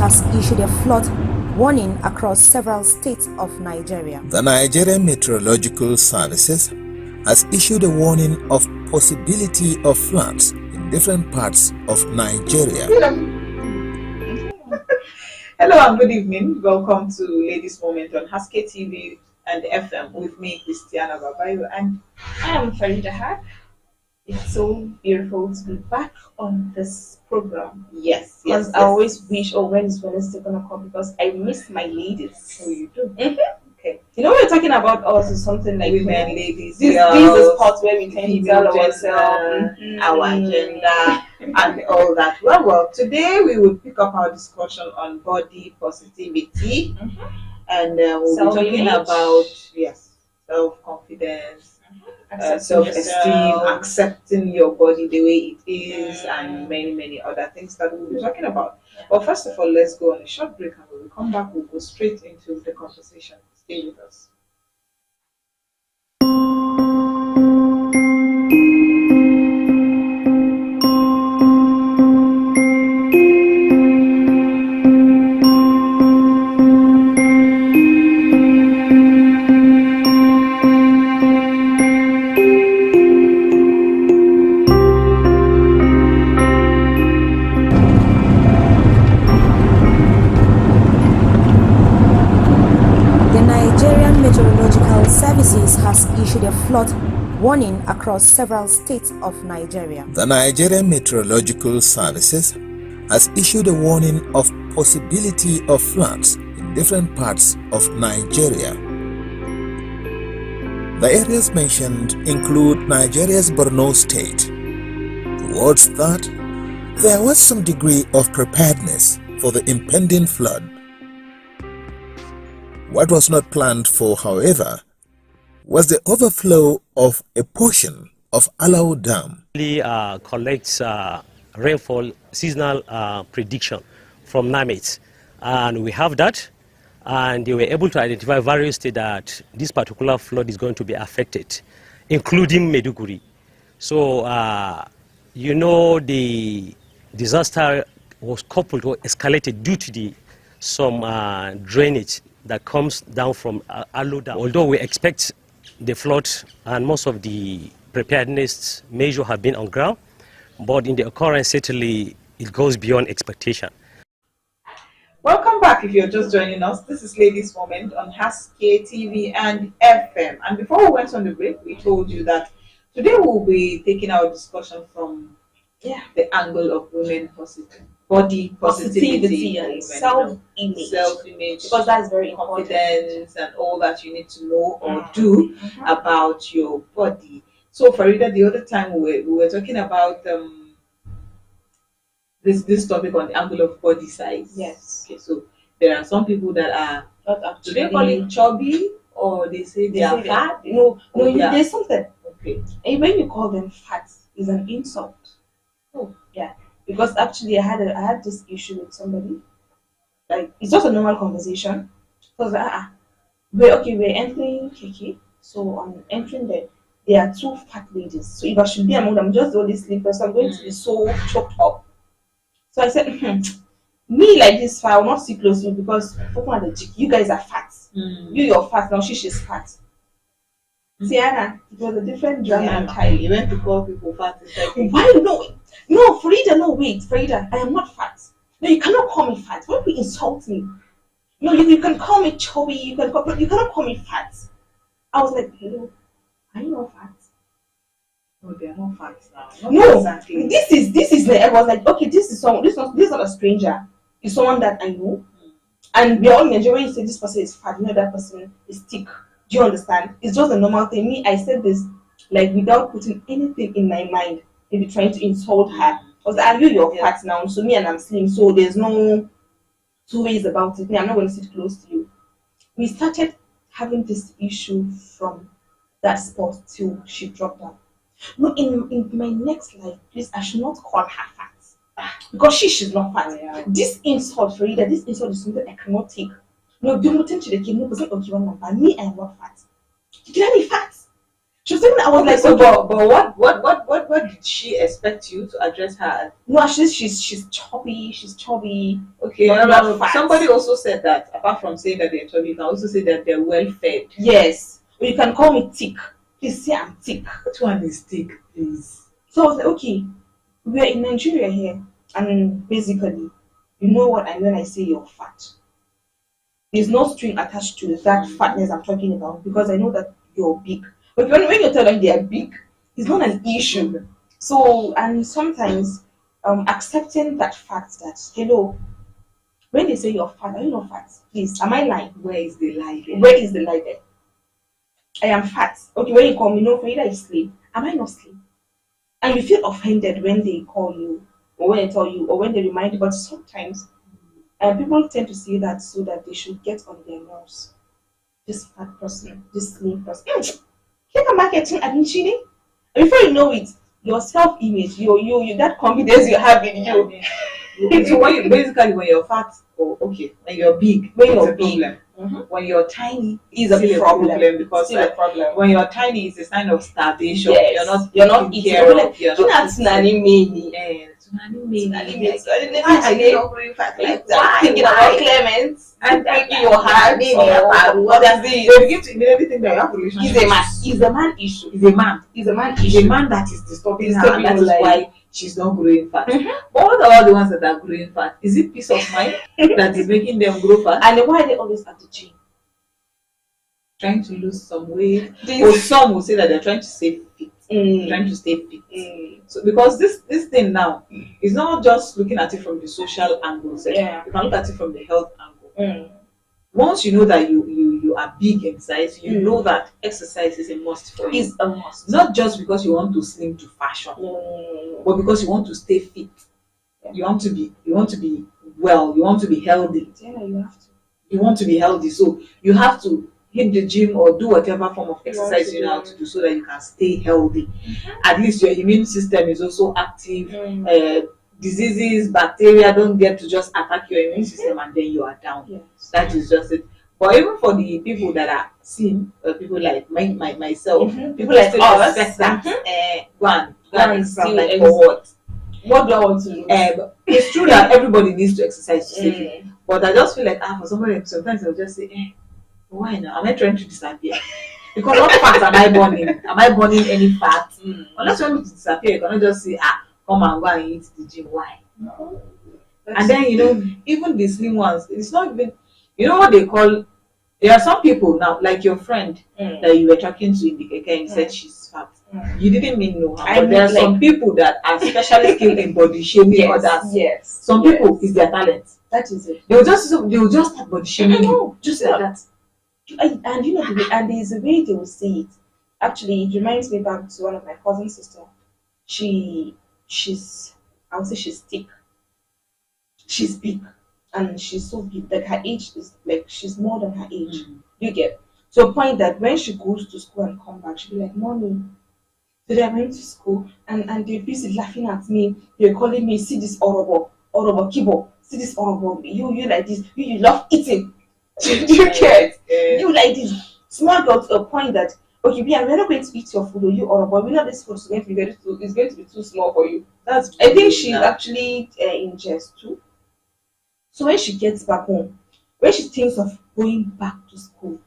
has issued a flood warning across several states of Nigeria. The Nigerian Meteorological Services has issued a warning of possibility of floods in different parts of Nigeria. Hello and good evening. Welcome to Ladies Moment on Haske TV and FM with me, Christiana Babayo, and I am Farida Haq. It's so beautiful to be back on this program. Yes. I always wish, when is Wednesday gonna come, because I miss my ladies. So you do. Okay. You know, we're talking about us is something like women, ladies, this is part where we tend to tell ourselves our agenda and all that. Well, today we will pick up our discussion on body positivity, and we'll be talking about self-confidence. Self-esteem, accepting your body the way it is, and many other things that we'll be talking about. But first of all, let's go on a short break, and when we come back, we'll go straight into the conversation. Stay with us. Services has issued a flood warning across several states of Nigeria. The Nigerian Meteorological Services has issued a warning of possibility of floods in different parts of Nigeria. The areas mentioned include Nigeria's Borno state. Towards that, there was some degree of preparedness for the impending flood. What was not planned for, however, was the overflow of a portion of Alau Dam. Collects rainfall seasonal prediction from NAMET, and we have that, and they were able to identify various states that this particular flood is going to be affected, including Maiduguri. So, the disaster was coupled or escalated due to some drainage that comes down from Alau Dam. Although we expect the flood and most of the preparedness measures have been on ground, but in the occurrence, certainly it goes beyond expectation. Welcome back if you're just joining us. This is Ladies Moment on Haske TV and FM. And before we went on the break, we told you that today we'll be taking our discussion from the angle of women body positivity and self-image, because that's very confidence and all that you need to know or do about your body. So Farida, the other time we were talking about this topic on the angle of body size. Yes. Okay, so there are some people that are not actually. Do they call it chubby, or they say they are fat? There's something. Okay. And when you call them fat, is an insult. Oh, yeah. Because actually, I had this issue with somebody. Like, it's just a normal conversation. Because we're entering KK. So I'm entering there are two fat ladies. So if I should be among them, just the only sleeper, so I'm going to be so choked up. So I said, me like this, I will not see closely because you guys are fat. You're fat now. She's fat. Sienna, it was a different drama entirely. You went to call people fat. Why no, Frida, no, wait, Frida, I am not fat. No, you cannot call me fat. Why do you insult me? No, you can call me chubby, but you cannot call me fat. I was like, hello, are you not fat? No, they are not fat now. No, exactly. This is I was like, okay, this is not a stranger. It's someone that I know. And we are all Nigerian. When you say this person is fat, you know that person is thick. Do you understand? It's just a normal thing. Me, I said this like without putting anything in my mind, maybe trying to insult her. Because I knew you're fat now, so me and I'm slim, so there's no two ways about it. Me, I'm not going to sit close to you. We started having this issue from that spot till she dropped out. No, in my next life, please, I should not call her fat. Because she's not fat. Yeah. This insult, Farida, this insult is something I cannot take. No, do not to the kid, no, because okay, one number. Me, I am not fat. You can be fat. She was thinking I was like, so, okay. what did she expect you to address her as? No, she's chubby. She's chubby. Okay, But not fat. somebody also said that apart from saying that they're chubby, you can also say that they're well fed. Yes, or you can call me thick. Please say I'm thick. Which one is thick, please? So I was like, okay, we are in Nigeria here, and basically, you know what I mean when I say you're fat. There's no string attached to that fatness I'm talking about because I know that you're big. But when you tell them they are big, it's not an issue. So, and sometimes accepting that fact that, hello, when they say you're fat, are you not fat? Please, am I lying? Where is the lie there? Where is the lie there? I am fat. Okay, when you call me, no, for you that is slim. Am I not slim? And you feel offended when they call you, or when they tell you, or when they remind you. But sometimes people tend to say that so that they should get on their nerves. This fat person, this slim person. Take a marketing and cheating. Before you know it, your self-image, you that confidence you have in you. So when you're fat, or when you're big, When it's you're a big. problem. Mm-hmm. When you're tiny, Is it's a still problem. because Still a problem. when you're tiny, it's a sign of starvation. Yes. You're not eating. taken care of. You're not Tunani meni. Why are you not growing fat like that? Thinking about Clement and breaking your heart. What does They begin to immediately think that you have a relationship. It's a man issue. It's a man. It's a man It's issue. a man that is disturbing her, Disturbing and that your is life. why she's not growing fat. Mhm. But what about the ones that are growing fat? Is it peace of mind that is making them grow fat? And why are they always at the gym? Trying to lose some weight, or some will say that they're trying to stay fit, trying to stay fit. So because this thing now is not just looking at it from the social angle, Yeah. you can look at it from the health angle. Once you know that you are big in size, you know that exercise is a must for you. It's a must. Not just because you want to slim to fashion, but because you want to stay fit. Yeah. You want to be well. You want to be healthy. Yeah, you have to. You want to be healthy, so you have to hit the gym or do whatever form of exercise you know how to do so that you can stay healthy. At least your immune system is also active. Diseases, bacteria don't get to just attack your immune system and then you are down. Yes. That is just it. But even for the people that are slim, people like myself, People like still us. expect that go and extra still like ex- for what? What do I want to do? It's true that everybody needs to exercise to stay fit. But I just feel like for somebody sometimes they'll just say, why now? Am I trying to disappear? Because what fat am I burning? Am I burning any fat? Unless you want me to disappear, you cannot just say, come and go and eat the gym. Why? No. And then even the slim ones, it's not even what they call. There are some people now, like your friend that you were talking to in the keke and said she's fat. You didn't mean no harm. But there are some people that are specially skilled in body shaming others. Yes. Some people is their talent. That is it. They will just start body shaming you, just like that. And and there's a way they will say it. Actually, it reminds me back to one of my cousin's sister. I would say she's thick. She's big, and she's so big that her age is like she's more than her age. You get to a point that when she goes to school and come back, she'll be like, "Mommy, today I went to school and they're busy laughing at me. They're calling me, see this horrible kibo, see this horrible. You like this. You love eating." Do you get? You like this small girl to a point that we're not going to eat your food or you or but we know this food is going to be it's going to be too small for you. I think she's actually in JS too. So when she gets back home, when she thinks of going back to school,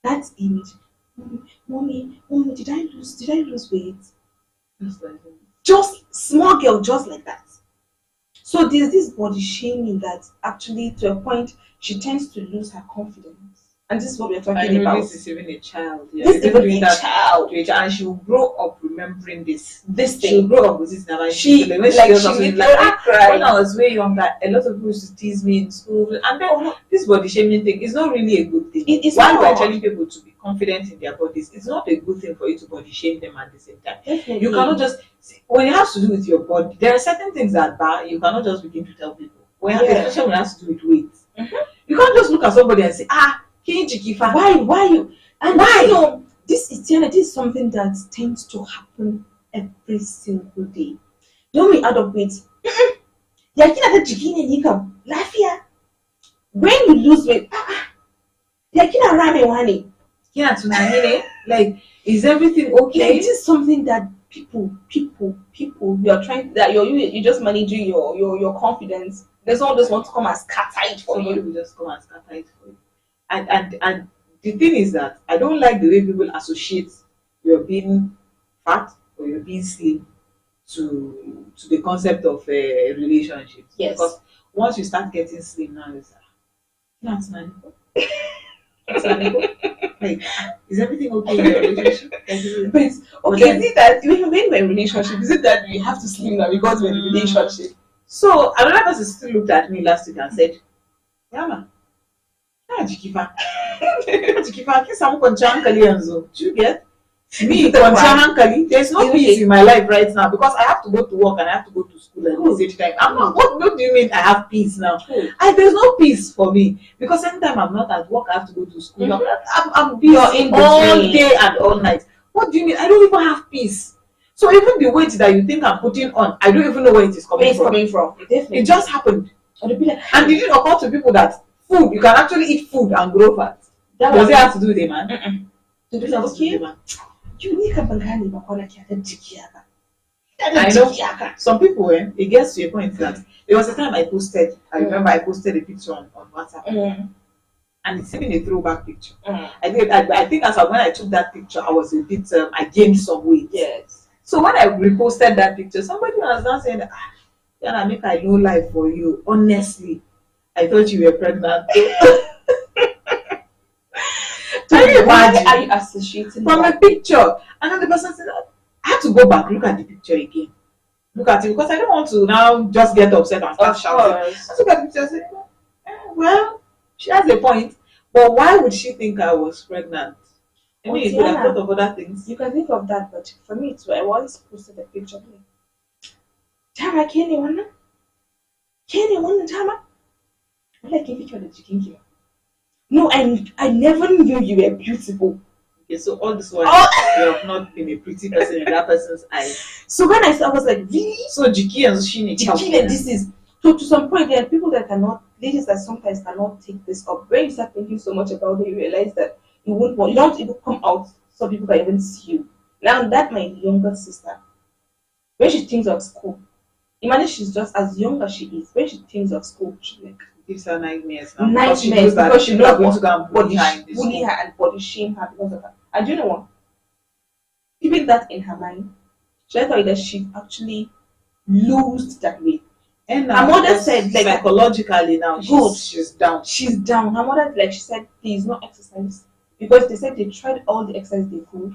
that image, mommy, did I lose weight? Just small girl, just like that. So there's this body shaming that actually to a point she tends to lose her confidence. And this is what we're talking about. This is even a child. This is even a child. And she will grow up remembering this. This She will thing. grow up with this now. She when literally cried. when I was way younger, a lot of people used to tease me in school. And then this body shaming thing is not really a good thing. It's While not. we're telling people to be confident in their bodies, it's not a good thing for you to body shame them at the same time. Definitely. You cannot just when it has to do with your body, there are certain things that you cannot just begin to tell people. Especially when it has to do with weight. You can't just look at somebody and say, why you? And why? This is something that tends to happen every single day. Don't we add up weight? When you lose weight, Yeah, like, is everything Yeah, okay? it is something that people, you are trying that you just managing your confidence. There's all just want to come and scatter it for Somebody you. will just come and scatter it for you. And the thing is that I don't like the way people associate you're being fat or you're being slim to the concept of relationships. Yes. Because once you start getting slim now, it's that's manifold. That's manifold. Like, is everything okay in your relationship? But okay, is it that when we're in a relationship, is it that we have to slim now because we're in a relationship? So another person still looked at me last week and said, "Yeah, man, jikifa, jikifa, kisa mkoncha hankali yanzu. Do you get me? Koncha hankali. There's no peace in my life right now because I have to go to work and I have to go to school at the same time. I'm not. What do you mean I have peace now? There's no peace for me because anytime I'm not at work, I have to go to school. I'm busy all day and all night. What do you mean? I don't even have peace. So even the weight that you think I'm putting on, I don't even know where it is coming from. It just happened. And did it occur to people that food, you can actually eat food and grow fat? Does it have to do with a man? I know some people, it gets to a point that there was a time I posted, I remember I posted a picture on WhatsApp. And it's even a throwback picture. I think as when I took that picture, I was a bit, I gained some weight. Yes. So when I reposted that picture, somebody was now saying, Yana, make I no lie for you. Honestly, I thought you were pregnant. Can you imagine? Are you associating from a picture? And then the person said, I have to go back, look at the picture again. Look at it because I don't want to now just get upset and start shouting. I look at the picture and say, well, she has a point, but why would she think I was pregnant? I mean, you could have thought of other things. You can think of that, but for me too, I always posted a picture. Tara, Kenny, one, Tara. I like a picture of the chicken here. No, I never knew you were beautiful. Okay, so all this while you have not been a pretty person in that person's eyes. So when I was like, really? So Jiki and Shini, this is so to some point there are people that ladies that sometimes cannot take this up. When you start thinking so much about it, you realize that you don't even come out so people can even see you. Now that my younger sister, when she thinks of school, imagine she's just as young as she is. When she thinks of school, she like gives her nightmares. Because she knows going to go and bully her and body shame her because of her. And do you know what? Keeping that in her mind, she thought that she actually lost that weight. And her mother said, like, psychologically now, she's down. She's down. Her mother, like, she said, please no exercise because they said they tried all the exercise they could,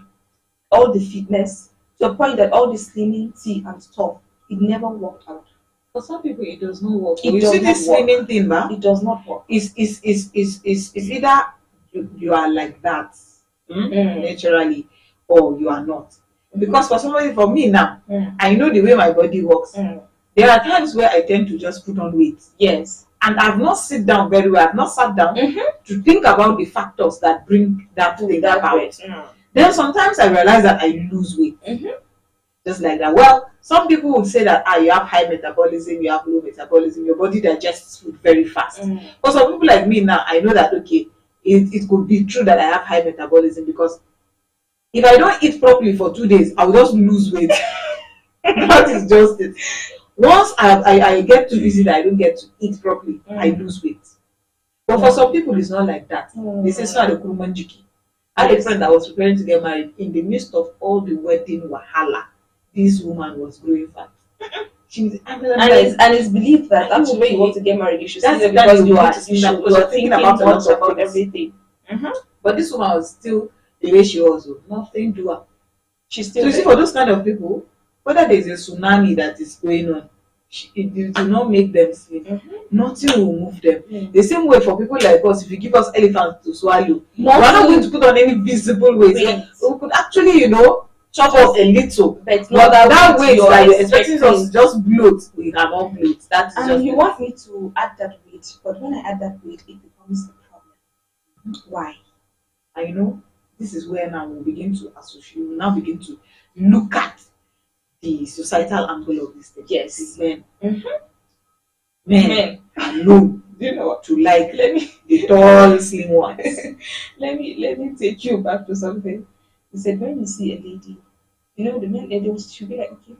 all the fitness, to the point that all the slimming tea and stuff, it never worked out. For some people, it does not work. You see this slimming thing, man? It does not work. It's either you are like that naturally, or you are not. Because for me now, I know the way my body works. There are times where I tend to just put on weight. Yes. And I've not sit down very well. I've not sat down to think about the factors that bring that thing about. Then sometimes I realize that I lose weight. Just like that. Well, some people would say that you have high metabolism, you have low metabolism, your body digests food very fast. But some people like me now, I know that okay, it could be true that I have high metabolism because if I don't eat properly for 2 days, I will just lose weight. That is just it. Once I get too busy that I don't get to eat properly, I lose weight. But for some people, it's not like that. They say, so the Kurumanjiki. I had a friend that was preparing to get married. In the midst of all the wedding wahala, this woman was growing fat. It's believed that actually when you want to get married, you should see it because you are thinking about everything. But this woman was still the way she was. Nothing to her. She's still. So you see, for those kind of people, whether there's a tsunami that is going on, it will not make them sleep. Nothing will move them. The same way for people like us, if you give us elephants to swallow, we're not going to put on any visible weight. So we could actually, chop off a little. But not that weight that you're expecting us to just bloat, we cannot bloat. That's and you want me to add that weight, but when I add that weight, it becomes a problem. Why? I this is where now we'll begin to associate, we'll now begin to look at the societal angle of this thing. Yes. Men alone you know what? to like Let me the tall, slim ones. let me take you back to something. He said when you see a lady, you know the men they will she'll be like, okay,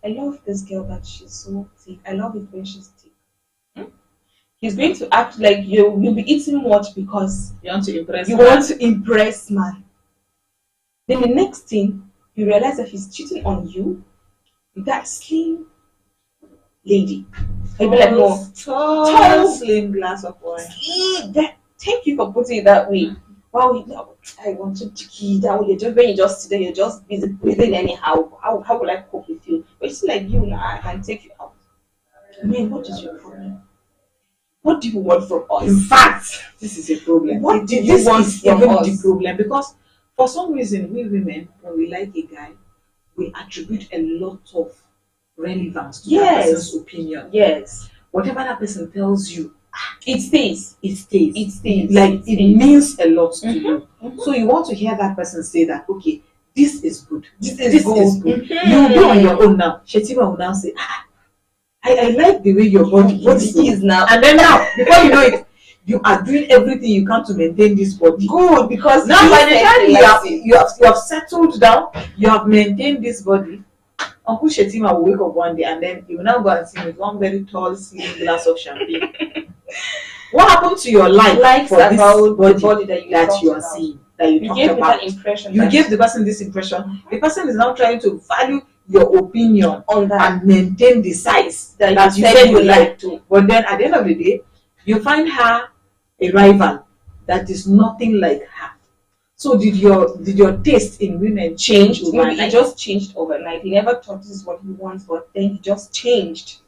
I love this girl that she's so thick. I love it when she's thick. Hmm? He's going to act like you'll be eating much because You want to impress you man. want to impress man. Then the next thing you realize that he's cheating on you with that slim lady. You'll be like, no, tall, slim glass of wine. thank you for putting it that way. Wow, I wanted to key that way. When you just sit there, you're just busy breathing anyhow. How will I cope with you? But it's like you now, I can take you out. Man, what is your problem? What do you want from us? In fact, this is a problem. What do you want is from even us? the problem, because for some reason we women, when we like a guy, we attribute a lot of relevance to that Yes. person's opinion. Yes, Whatever that person tells you, it stays. it stays. It stays. Like It it stays. means a lot to you. Mhm. So you want to hear that person say that, okay, this is good. This is good. Mhm. You'll be on your own now. Shetima will now say, I like the way your body is now. And then now, before you know it, you are doing everything you can to maintain this body. Good, because Now, he by the said time he likes it. you have settled down, you have maintained this body. Uncle Shetima will wake up one day and then you will now go and see with one very tall, slim glass of champagne. What happened to your life for this about body, the body that you are about. seeing, that you You talked gave me about? that impression. You that gave the person this impression. The person is now trying to value your opinion on that and maintain the size that you said said you you like. like to. But then at the end of the day, you find her a rival that is nothing like her. So did your taste in women change Maybe overnight? it just changed overnight. He never thought this is what he wants, but then he just changed.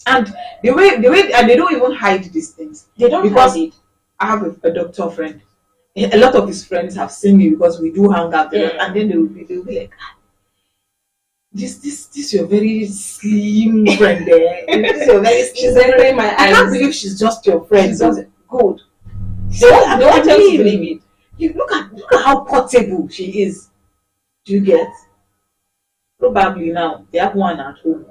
And the way and they don't even hide these things. They don't Because hide it. I have a doctor friend. A lot of his friends have seen me because we do hang out a lot, and then they will be like, this your very slim friend there. This your very slim She's entering my I can't eyes. believe she's just your friend. She's just good. So, They want us to believe it. You look at how portable she is. Do you get? Probably now they have one at home.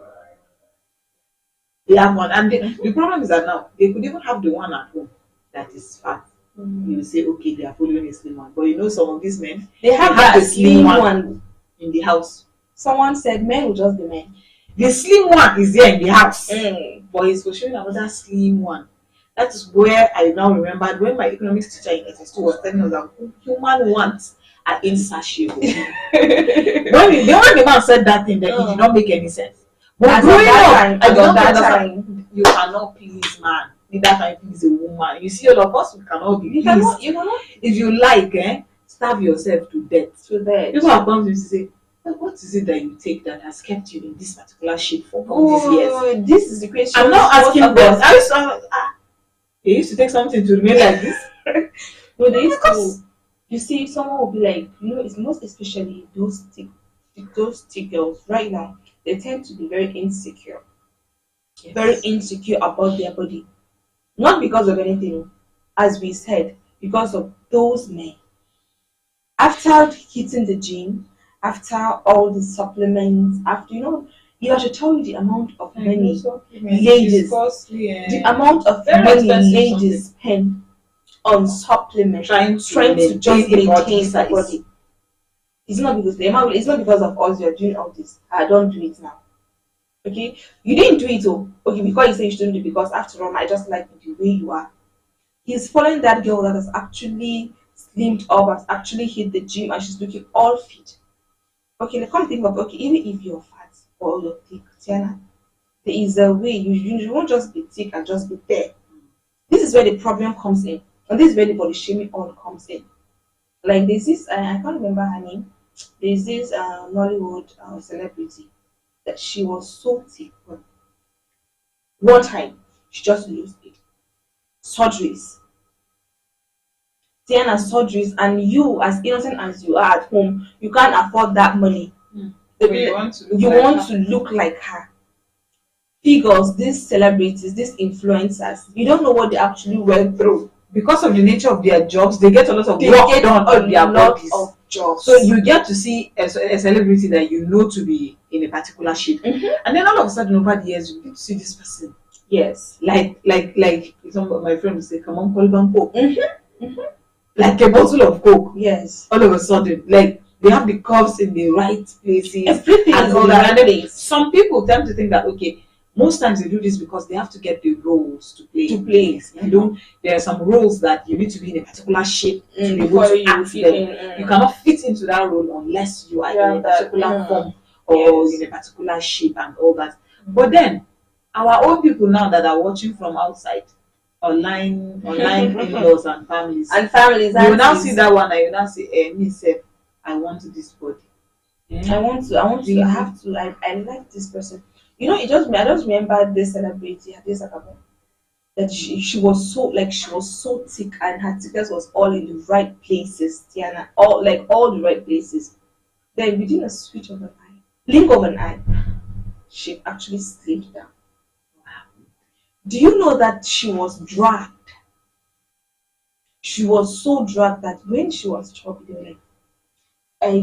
They have one, and the problem is that now they could even have the one at home that is fat. You will say, okay, they are following a slim one, but you know some of these men They have have that the slim slim one. one. in the house. Someone said men will just be men. The slim one is there in the house, Mm. but he's for showing another slim one. That is where I now remembered when my economics teacher in SS2 was telling us that human wants are insatiable. when the man said that thing, then it did not make any sense. But As growing of that up, time, I as did of not that understand. time. You cannot please man. Neither can you please a woman. You see, all of us, we cannot be You pleased. cannot If you like, starve yourself to death. do that. People have come to me to say, what is it that you take that has kept you in this particular shape for all these years? Oh, this is the question. I'm not asking Most of them. us- They used to take something to remain like this. No, they used Because- to. You see, someone will be like, it's most especially those thick girls right now. They tend to be very insecure, very insecure about their body, not because of anything, as we said, because of those men. After hitting the gym, after all the supplements, after you have to tell you the amount of money, ladies, the amount of Very money expensive ladies spend on supplements, Trying to just maintain a body maintain the size. body. It's not because it's not because of us you're doing all this. I don't do it now. Okay, you didn't do it, okay, because you say you shouldn't do it, because after all, I just like the way you are. He's following that girl that has actually slimmed up, has actually hit the gym, and she's looking all fit. Okay, now come think of, okay, even if you're fat or you're thick, Tiana, there is a way you won't just be thick and just be there. This is where the problem comes in, and this is where the body shaming all comes in. Like there's this, I can't remember her name. There's this Nollywood celebrity that she was so thick. One time, she just lost it. Surgeries. Tiana, surgeries, and you, as innocent as you are at home, you can't afford that money. You want to look like her. Figures, these celebrities, these influencers, you don't know what they actually went through. Because of the nature of their jobs, they get a lot of They work get done on their a lot bodies. of jobs. So you get to see a celebrity that you know to be in a particular shape, and then all of a sudden over the years you get to see this person Yes. Like some of my friends say, come on, call Coke. Mm-hmm. Like a bottle of Coke. Yes. All of a sudden, like they have the curves in the right places. Everything and is all in the that. right place. Some people tend to think that okay, most times they do this because they have to get the roles to play. You don't. There are some roles that you need to be in a particular shape to be able to act them. You cannot fit into that role unless you are in a particular form or in a particular shape and all that. But then, our own people now that are watching from outside, online in-laws and families, you will now see that one and you now say, me self, I want this body. I have to. I like this person. You know, I just remember this celebrity, this Akabo, that she was so thick and her thickness was all in the right places, Tiana, all the right places. Then within a switch of an eye, blink of an eye, she actually slimmed down. Do you know that she was dragged? She was so dragged that when she was chubby, they were like,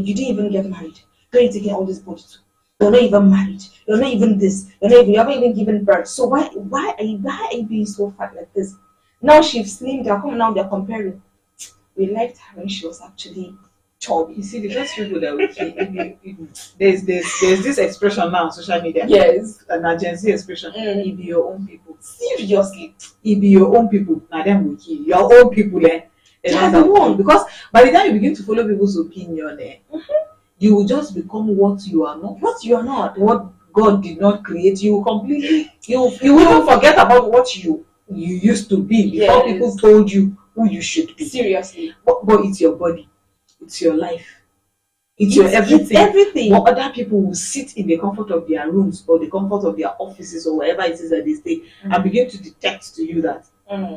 you didn't even get married. Where are you taking all this body to? You're not even married. You're not even this. You haven't even given birth. So why are you being so fat like this? Now she's slimmed down. Come now they're comparing. We liked her when she was actually chubby. You see, the first people that we see, there's this expression now on social media. Yes, an agency expression. It be your own people. Seriously, it be your own people. Now them will kill your own people. Because by the time you begin to follow people's opinion, you will just become what you are not. What God did not create. You completely you will forget about what you used to be before people told you who you should be. Seriously. But it's your body, it's your life, it's your everything. Everything. But other people will sit in the comfort of their rooms or the comfort of their offices or wherever it is that they stay and begin to detect to you that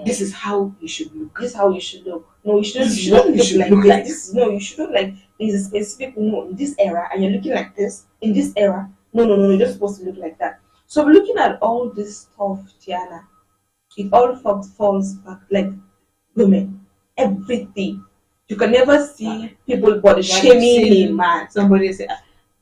this is how you should look. This is how you should look. No, you shouldn't look like this. No, you shouldn't like there's a specific in this era and you're looking like this in this era. No, you're just supposed to look like that. So we're looking at all this stuff, Tiana. It all falls back like women. Everything. You can never see people body shaming a man. Somebody say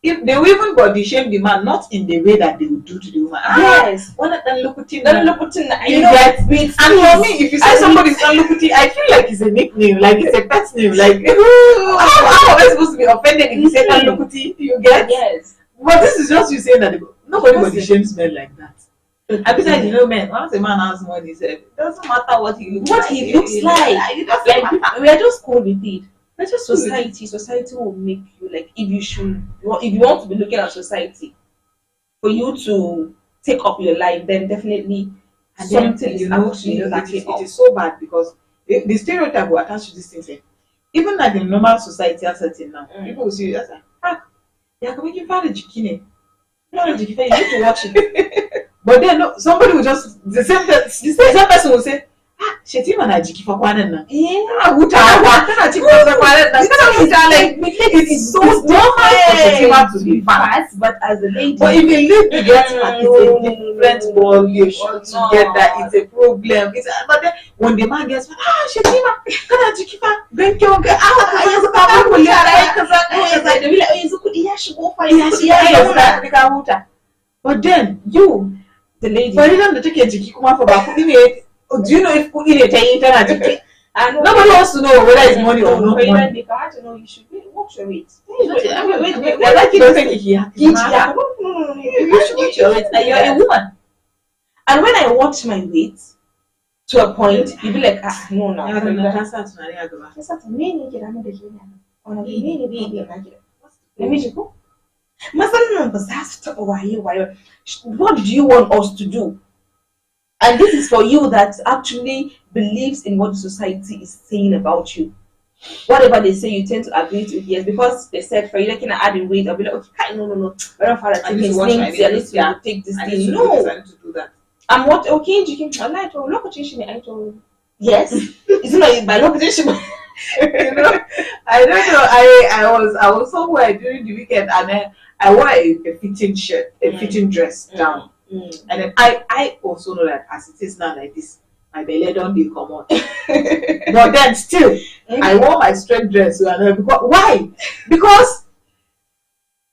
if they will even body shame the man, not in the way that they would do to the woman. Yes. One of them look at him. You know, and for me, if you say somebody's Look-Uti, I feel like it's a nickname, like it's a pet name. Like how am I supposed to be offended if you say Look-Uti? You get? Yes. But this is just you saying that nobody body shames men like that. And besides, men, once a man has money, it doesn't matter what he looks like. It doesn't matter. We are just cool with it. That's just society will make you like if you want to be looking at society for you to take up your life, then definitely and something it is so bad because the stereotype will attach to these things. Even like in normal society setting now, people will see you as they're coming you for the jikine. You need to watch it. But then somebody will just the same person will say, Shetima na jiki for kwanana. It's so normal for Shetima to be fat, but as a lady. But if you live to get fat, it's a different world. You should get that. It's a problem. But then when the man gets fat, Shetima, kana jiki for benke but then you, the lady, but even the take jiki kuma for back. Do you know if cooking a jiki? Nobody wants to know whether it's money or not money. They can't know you should watch your weight. Wait. You should watch your weight. And you're a woman. And when I watch my weight to a point, you be like, no. What do you want us to do? And this is for you that actually believes in what the society is saying about you. Whatever they say, you tend to agree to it, yes, because they said for you looking at adding weight, I'll be like, okay, no. I don't find that I need to take this thing. No. I'm what okay, you can I told look at you. Yes. It's not by location. I don't know. I was somewhere during the weekend and then I wore a fitting shirt, a fitting dress down. And then I also know that as it is now like this, my belly don't be come on. But then still, I wore my straight dress. Why? Because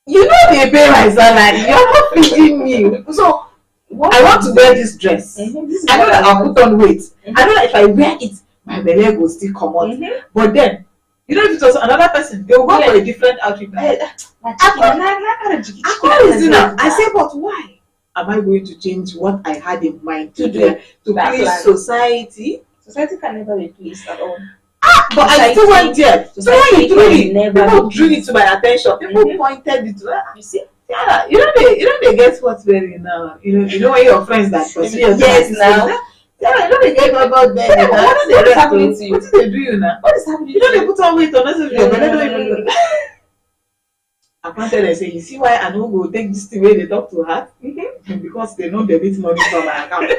you know they pay my salary. You're not feeding me. So I want to wear this dress. This is I know what that I'll want. put on weight. I know that if I wear it, my belly will still come out. But then, you know, if it was another person, they will go for a different outfit. I say, but why am I going to change what I had in mind to please society? Society can never be pleased at all. But I still went there. So when you threw it, people drew it to my attention. People pointed it to you see. Yeah, you know they get what's wearing now. You know when your friends that yes now. Yeah, you know they get about them. Yeah, what is happening to you? What did they do you now? What is happening? You know they put on weight unnecessarily, but they don't even know. I planted and say, you see why I don't go take this thing where they talk to her? Because they know they need money from my account.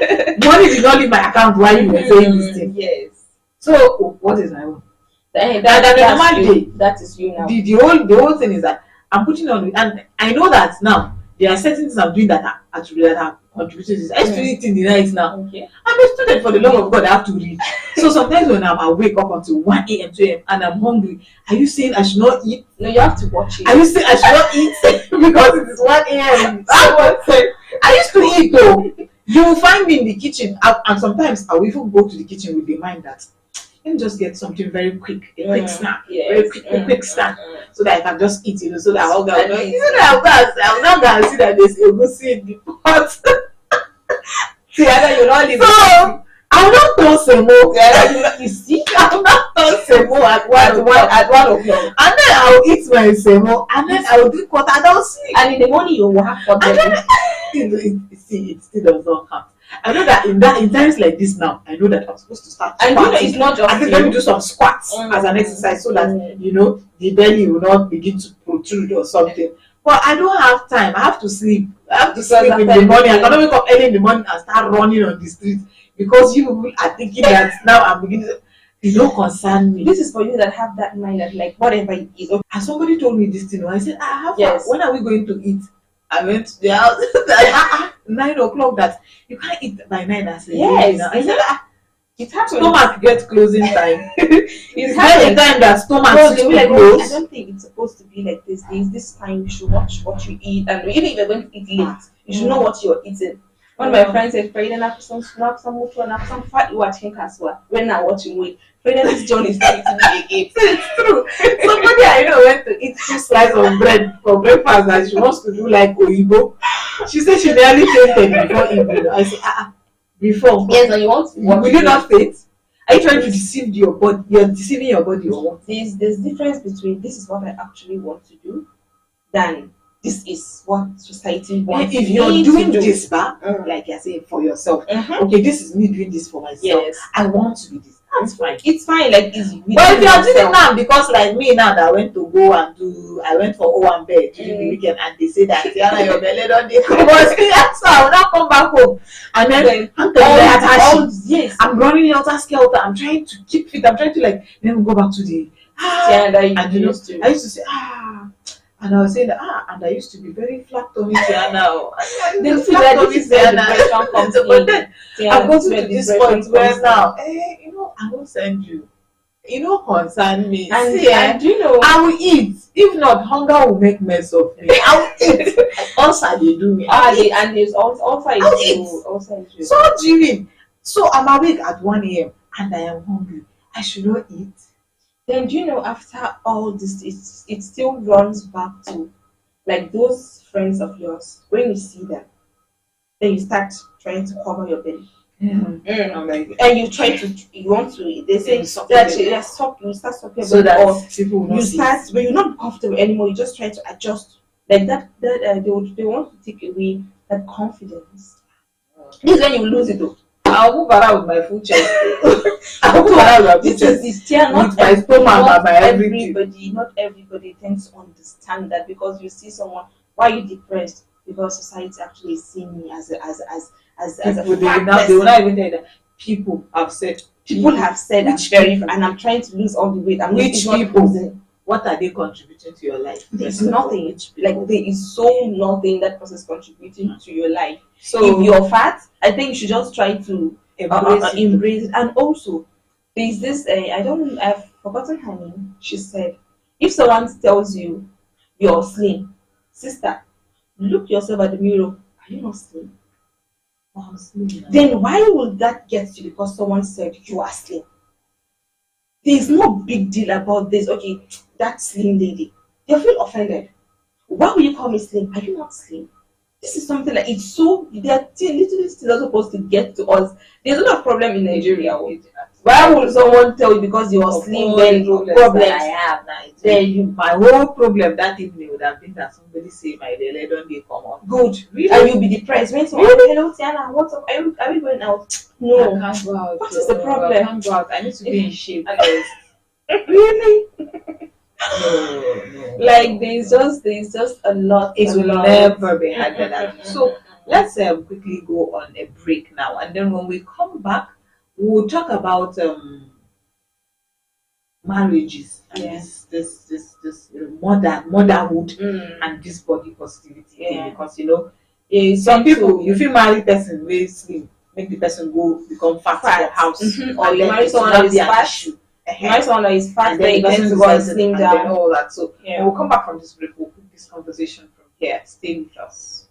Money did not leave my account while you were saying this thing. Yes. So what is my own? That is you now. The whole thing is that I'm putting on, and I know that now there are certain things I'm doing that are contributing to this. I used to eat in the night now. Okay. I'm a student, for the love of God, I have to read. So sometimes when I'm awake up until 1 a.m., 2 a.m. and I'm hungry, are you saying I should not eat? No, you have to watch it. Are you saying I should not eat because it is 1 a.m.? I used to eat though. You will find me in the kitchen, and sometimes I will even go to the kitchen with the mind that let me just get something very quick, a quick snack, very quick snack, so that I can just eat, so that I'll go. I'm not gonna see that there's a good seed in the pot. See, either you not live. So I'm not done semo. You see, I'm not done semo at 1 o'clock, and then I'll eat my semo, and then I will drink water. I don't sleep. And in the morning you will have water. It still does not count. I know that in times like this now, I know that I'm supposed to start. And it's not just. I think let me do some squats as an exercise so that the belly will not begin to protrude or something. But I don't have time. I have to sleep. I have to sleep in the morning. I cannot wake up early in the morning and start running on the street because you people are thinking that now I'm beginning to. It don't concern me. This is for you that have that mind that like whatever it is. And somebody told me this thing. I said, yes. When are we going to eat? I went to the house 9 o'clock. That you can't eat by 9. I said, yes. I said, it happens. Stomach get closing time. It's the time that stomach like, close. I don't think it's supposed to be like this. There's this time you should watch what you eat, and even if you're going to eat late, you should know what you're eating. One of my friends said, "Friday night some snacks, some mucho, and some fat you watching as well. When I'm watching weight, Friday this John is starting to be again." It's true. Somebody I know went to eat 2 slices of bread for breakfast, and she wants to do like Oyibo. She said she nearly fainted before eating. I said, before. Yes, and you want to will you not faint? Are you trying to deceive your body? You're deceiving your body or what? There's difference between this is what I actually want to do than this is what society wants. If you're doing this, like you're saying for yourself, okay, this is me doing this for myself. Yes. I want to do this. That's fine. It's fine. Like it's. But if you're doing it now, because like me now that I went for O1 bed during the weekend, and they say that Tiana, your belly don't dey come. But so I will not come back home, and then yes, I'm running helter skelter. I'm trying to keep fit. I'm trying to let me go back to the and I used to say and I was saying that and I used to be very flat tummy Tiana. Then flat tummy Tiana comes in. But then I've got to this point where now, I will send you. You don't concern me. And you know, I will eat. If not, hunger will make mess of me. I will eat. Also, they do me. And there's also issue. So what do you mean? So I'm awake at 1 a.m. and I am hungry. I should not eat. Then do you know after all this, it still runs back to like those friends of yours. When you see them, then you start trying to cover your belly. And you want to. They say that you start stopping so that people will not see. When you're not comfortable anymore, you just try to adjust like that. They want to take away that confidence. This is when you lose it though. I'll move around with my full chest. I'll move around with my full chest. With my stomach and my everything. Not everybody tends to understand that because you see someone. Why are you depressed? Because society actually is seeing me as a fat person. They will not even tell you that people have said. People have said and I'm trying to lose all the weight. Which people? What are they contributing to your life? There's nothing. Like there is so nothing that person is contributing to your life. So if you're fat, I think you should just try to embrace it. And also, there's this. I've forgotten her name. She said, if someone tells you you're slim, sister, look yourself at the mirror. Are you not slim? I'm slim. Then why would that get you because someone said you are slim? There's no big deal about this. Okay, that slim lady. They'll feel offended. Why will you call me slim? Are you not slim? This is something like it's so they're literally still not supposed to get to us. There's a lot of problem in Nigeria. Oh. Why would someone tell you because you are slim then problems that I have now? then you My whole problem that evening would have been that somebody say my belly don't they come on. good Really? and you'll be depressed when someone hello Tiana, what's up? Are we going out? I No. can't go out. What is the problem? I can't go out. I need to be in shape first. Really? No. Like there's just a lot. It will never be harder than that. So let's quickly go on a break now, and then when we come back, we'll talk about marriages and Yeah. this motherhood Mm. and this body positivity thing, Yeah. because some people you feel marry person wey slim make the person go become fat for house, Or and you then marry it will someone not that be is an fat. issue. You marry someone that is fat, And then then you the get person to go and decides slim and then down. all that. So Yeah. when we come back from this break, we'll put this conversation from here. Stay with us.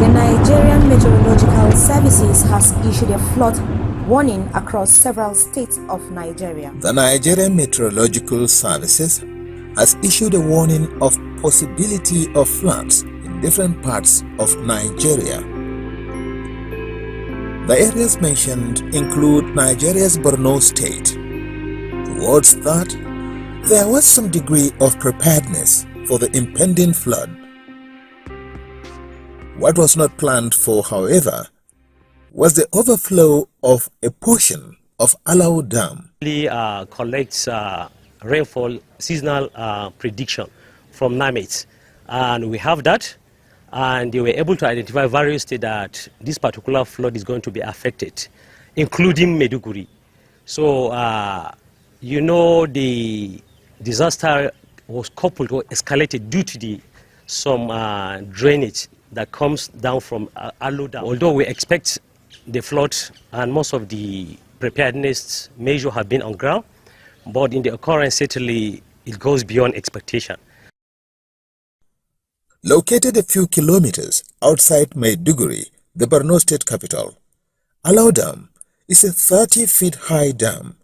The Nigerian Meteorological Services has issued a flood warning across several states of Nigeria. The Nigerian Meteorological Services has issued a warning of possibility of floods in different parts of Nigeria. The areas mentioned include Nigeria's Borno state. Towards that, there was some degree of preparedness for the impending flood. What was not planned for, however, was the overflow of a portion of Alau Dam. Collects rainfall seasonal prediction from NAMET, and we have that, and they were able to identify various states that this particular flood is going to be affected, including Meduguri. So the disaster was coupled or escalated due to some drainage that comes down from Alu Dam. Although we expect the flood and most of the preparedness measures have been on ground, but in the occurrence, certainly it goes beyond expectation. Located a few kilometers outside Maiduguri, the Borno state capital, Alau Dam is a 30-feet-high dam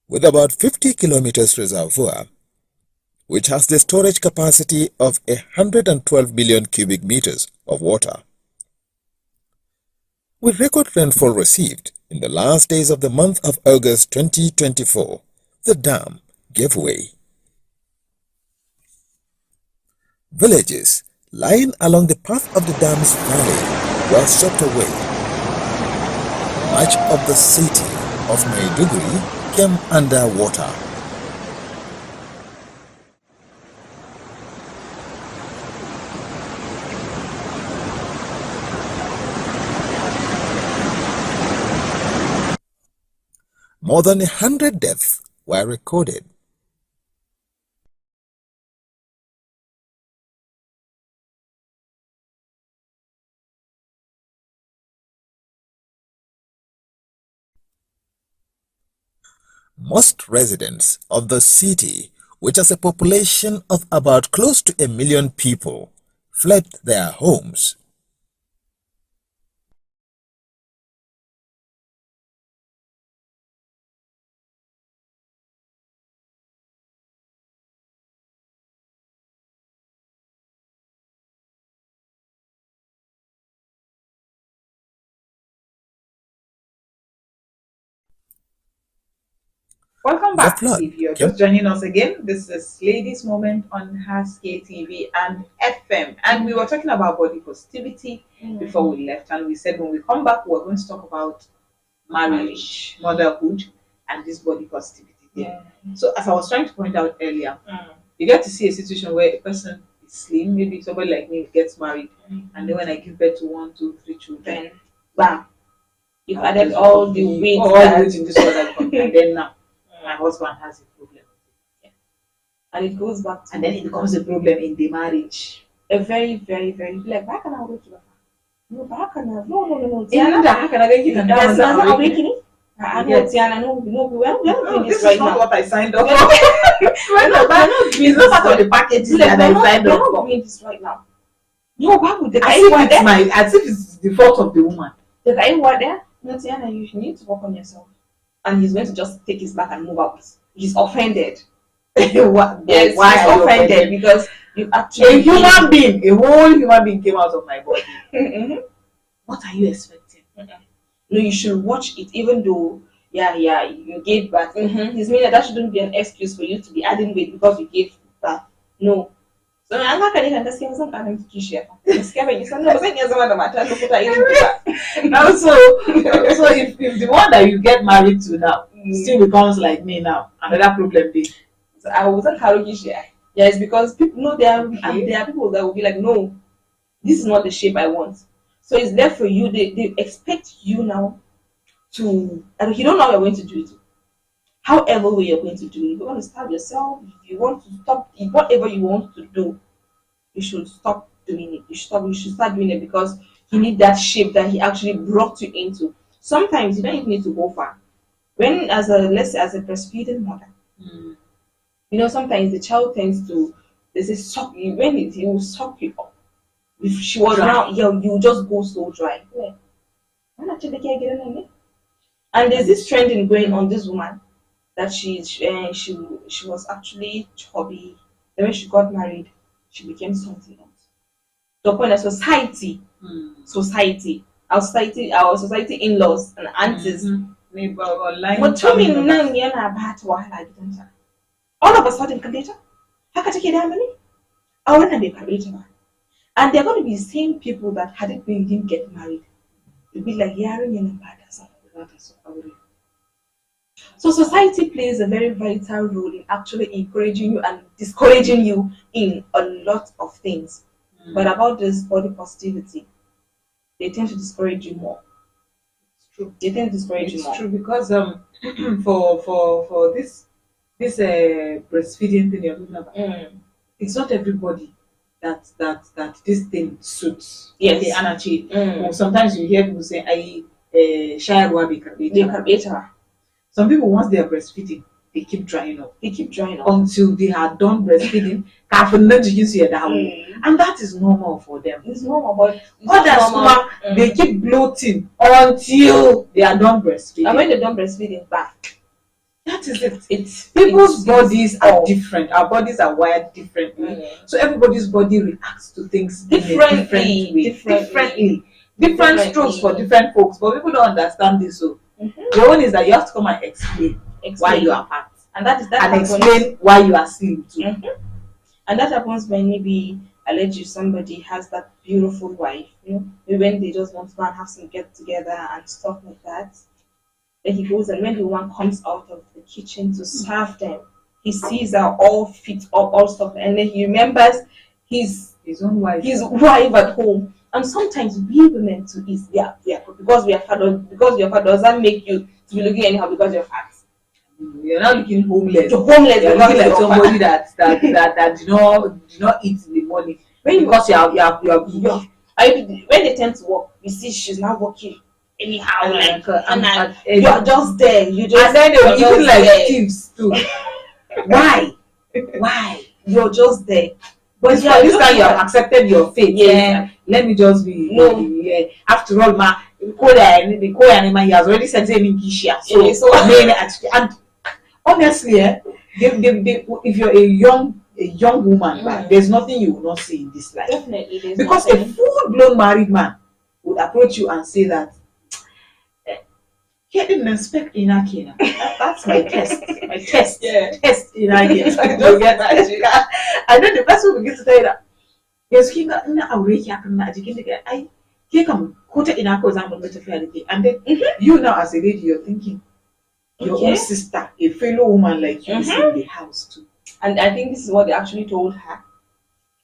with about 50 kilometers reservoir, which has the storage capacity of 112 million cubic meters of water. With record rainfall received in the last days of the month of August 2024, the dam gave way. Villages lying along the path of the dam's valley were swept away. Much of the city of Maiduguri came under water. More than 100 deaths were recorded. Most residents of the city, which has a population of about close to 1 million people, fled their homes. Welcome The back. flood If you're came just joining us again, this is Ladies Moment on Haske TV and FM. And we were talking about body positivity before we left. And we said when we come back, we're going to talk about marriage, motherhood, and this body positivity thing. Yeah. So as I was trying to point out earlier, you get to see a situation where a person is slim. Maybe somebody like me gets married, and then when I give birth to 1, 2, 3 children, Then, bam, you've I'll added just all be the weight all that- the weight in this other country, and then now my husband has a problem, and it goes back to and then it becomes a problem in the marriage. a very, very, very like back and I wait to no back and no, Even Tiana, that, how can I get you? there's another awakening. I know Tiana, no, we're not doing This this is right not now. what I signed up We're for. we're not doing It's not part of the packages Like, that I signed we're up not for. doing this right now. No, why would the As guy if were it's there? as if it's the fault of the woman. The guy were there. No, Tiana, you need to work on yourself. And he's going to just take his back and move out. He's offended. Why Yes, why he's are you offended because you actually A human being, a whole human being came out of my body. Mhm. What are you expecting? No, you should watch it, even though, you gave birth. His meaning that shouldn't be an excuse for you to be adding weight because you gave birth. No. So I'm not going to say I'm going to share. I'm scared. You said no, but you're the matter. Look what I even Now, so if the one that you get married to now still becomes like me now, another problem there. So I wasn't carrying share. Yeah, it's because people know there are Okay. there are people that will be like, no, this is not the shape I want. So it's there for you. They expect you now to, and you don't know how you're going to do it. However way you're going to do it, if you want to starve yourself, if you want to stop, if whatever you want to do, you should stop doing it. You should start doing it because you need that shape that he actually brought you into. Sometimes you don't even need to go far. When let's say as a breastfeeding mother, sometimes the child tends to, they say suck you when it will suck you up. If she was Dry. around, you just go so dry. Yeah. And there's this trending going on this woman that she was actually chubby. Then when she got married, she became something else. The point that society, our society in-laws and aunties, mutumin nan yana ba ta wahala gidanta. All of a sudden, kalle ta, haka take da mani? A wannan bai karbe ta ba. And they're going to be the same people that had it been didn't get married. They'll be like, yarinya nan ba ta son aure. So society plays a very vital role in actually encouraging you and discouraging you in a lot of things. But about this body positivity, they tend to discourage you more. It's true. They tend to discourage you more. It's true because for this breastfeeding thing you're talking about, it's not everybody that this thing suits. Yes. Okay, and actually, sometimes you hear people say, "I shayarwa bai karbe They ta ba." can better. Some people, once they are breastfeeding, they keep drying up They keep drying up. until they are done breastfeeding. Kafin nan jikin su ya dawo. And that is normal for them. It's normal, but it's not Others, normal. they keep bloating until they are done breastfeeding. And when they're done breastfeeding, back. That is it. It's People's it's- bodies are oh. different. Our bodies are wired differently. So everybody's body reacts to things in a Differently, different way. differently. Different strokes for different folks. But people don't understand this. So the one is that you have to come and explain why you are fat. And that And happens. explain why you are slim too. And that happens when maybe allegedly somebody has that beautiful wife, maybe when they just want to go and have some get together and stuff like that. Then he goes, and when the woman comes out of the kitchen to serve them, he sees her all fit up, all stuff, and then he remembers his own wife. his wife at home. And sometimes we women too is because we are fat, because you're fat doesn't make you to be looking anyhow because you're fat. You're not looking homeless. You're homeless You're because looking like you're somebody fat. that do not eat in the morning. Because you are big. When they tend to work, you see she's not working anyhow, And you're just there. You just and then they will you're even just like there. thieves too. Why? Why? You're just there. But it's for this guy you have accepted your fate. Yes. Let me just be. No. After all, the Koya animal, he has already sent him in Kishia. So and honestly, if you're a young woman, there's nothing you will not see in this life. Definitely, there's Because nothing. a full-blown married man would approach you and say that he didn't expect Inakina. That's my test. My test. Yeah. Test Inakina. And then the person will get to tell you that yes, he got in a way happen that you can I come quote in a cause I'm going to fair the and then you now as a lady you're thinking your own sister, a fellow woman like you is in the house too. And I think this is what they actually told her.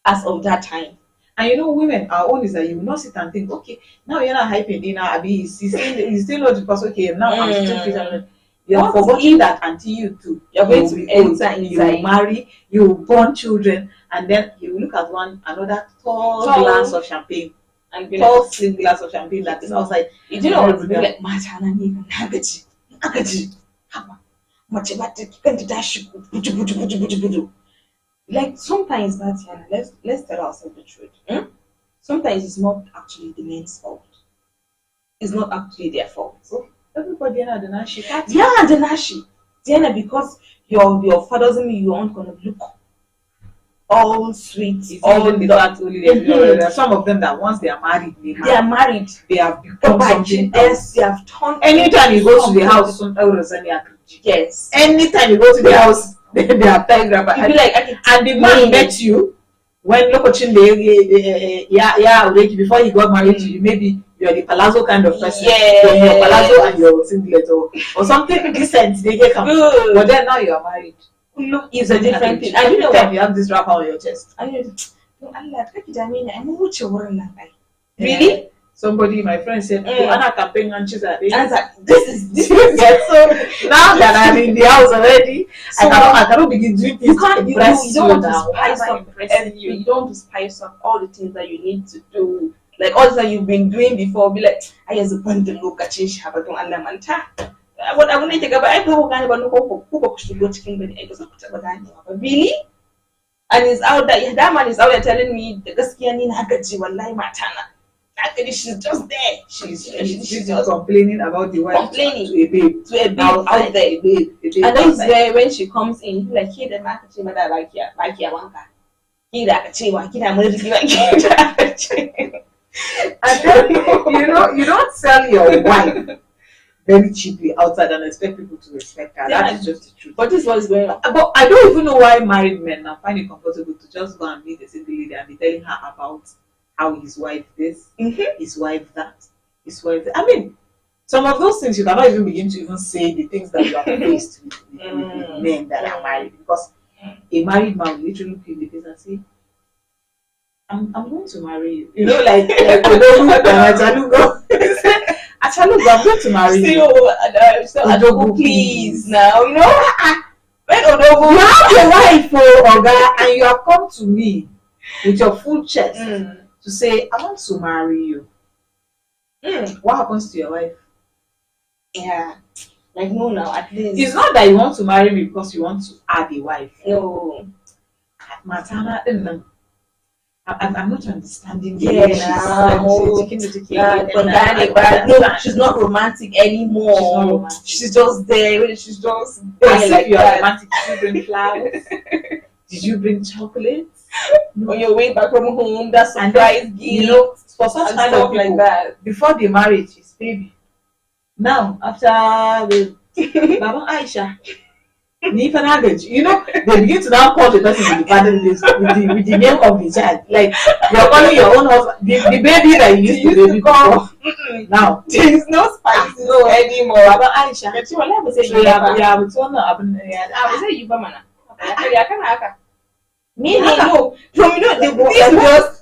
as of that time. And you know, women, our own is that you will not sit and think, okay, now you're not hyping dinner, Abby, he's still not because, okay, now I'm still fit. You're forgetting that until you too. You're going to enter inside. You inside. will marry, you will born children, and then you will look at another tall glass of champagne. And be Tall like, slim glass of champagne that is outside. you do know what's like, Matana Niga Nagaji. Nagaji. Much about the dash. Like sometimes, Batiana, let's tell ourselves the truth. Sometimes it's not actually the men's fault. It's not actually their fault. So everybody the nashi. Yeah, the nashi. Diana, because your father doesn't mean you aren't gonna look all sweet. All the fact only there are some of them that once they are married, they are married. They have become something else. They have turned. Anytime you go to the house, yes. Anytime you go to the house, they are telegram. And the man met you when Lokochin before he got married to you. Maybe you are the palazzo kind of person. Yeah. Your palazzo and your singlet or something decent. They get good. But then now you are married. Look, it's a different thing. And you know what? You have this wrapper on your chest. Really? Somebody, my friend said, Anna campaign and she's like, this is so now that I'm in the house already, so I cannot begin doing things. You don't want to spice up everything. You don't want to spice up all the things that you need to do. Like all that you've been doing before, be like, I just want to look at change have to manta. What I want to take about I don't know who should go chicken with eggs. Really? And it's out there, that man is out there telling me the gaskiya ni na gaji wallahi matana. Actually, she's just there. She's just complaining about the wife. Complaining to a babe out there. And then it's there when she comes in, like, hey, the man can mother like ya wanka. He that chiwa, he that mother like and then you don't sell your wife very cheaply outside and expect people to respect her. Yeah, that is just the truth. But this was going on. But I don't even know why married men now find it comfortable to just go and meet a single lady and be telling her about how his wife this, his wife that, his wife that. I mean, some of those things you cannot even begin to even say the things that you are faced with men that are married, because a married man will literally look in the face and say, I'm going to marry you. You know, like Achalugo, I'm going to marry you. Odogu, please now, you know. When Odogu, you have a wife, Oga, and you have come to me with your full chest to say, I want to marry you. What happens to your wife? Yeah. Like, no, now, at least. It's not that you want to marry me because you want to add a wife. No. Matana, I'm not understanding. She's not romantic anymore. She's not romantic. She's just there. She's just there. As like you are romantic. Did you bring flowers? Did you bring chocolates? On your way back from home, that surprise gift. You know, for such kind of people, like that. Before the marriage is baby. Now, after the Baba Aisha. You know, they begin to now call the person in the family with the name of the child. Like, you're calling your own husband, the baby that you used to call. Now, there is no spice anymore. Baba Aisha. No. From